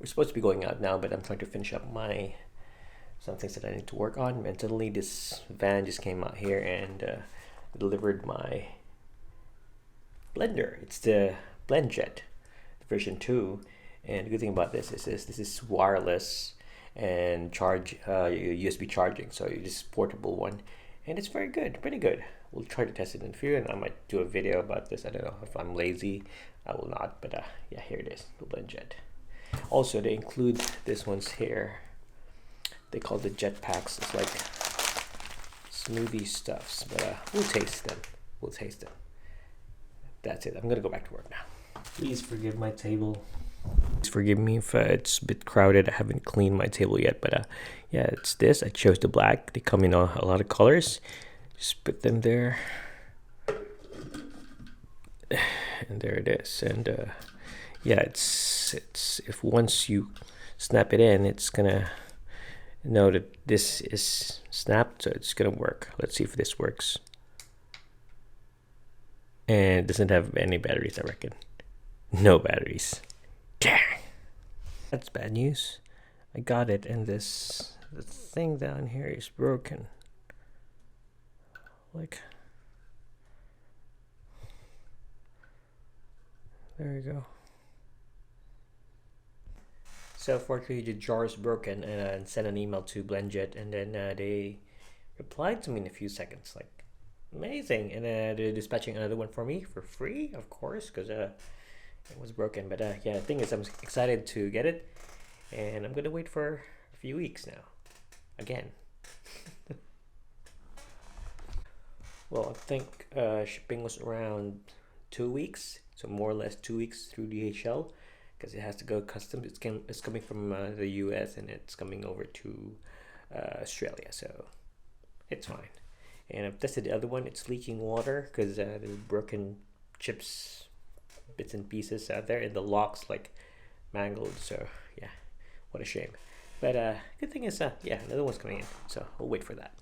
we're supposed to be going out now, but I'm trying to finish up some things that I need to work on. And suddenly this van just came out here and delivered my blender. It's the blendjet version 2, and the good thing about this is this is wireless and USB charging, so it's just portable one, and it's very good, pretty good. We'll try to test it in a few, and I might do a video about this. I don't know if I'm lazy, I will not, but yeah, here it is, the blendjet. Also, they include this ones here. They call the jet packs. It's like smoothie stuffs, but we'll taste them. That's it. I'm gonna go back to work now. Please forgive my table. Please forgive me if it's a bit crowded. I haven't cleaned my table yet, but yeah, it's this. I chose the black. They come in a lot of colors. Just put them there, and there it is. And yeah, it's if once you snap it in, it's gonna know that this is snapped, so it's gonna work. Let's see if this works. And it doesn't have any batteries, I reckon. No batteries. Dang. That's bad news. I got it, and the thing down here is broken. Like, there you go. So fortunately the jar is broken, and I sent an email to blendjet, and then they replied to me in a few seconds. Like, amazing. And they're dispatching another one for me for free, of course, because it was broken. But yeah, the thing is, I'm excited to get it, and I'm gonna wait for a few weeks now again. Well, I think shipping was around 2 weeks, so more or less 2 weeks through DHL, because it has to go customs. It's coming from the US, and it's coming over to Australia, so it's fine. And I've tested the other one. It's leaking water because there's broken chips, bits and pieces out there, and the lock's like mangled. So yeah, what a shame. But good thing is, yeah, another one's coming in, so I'll wait for that.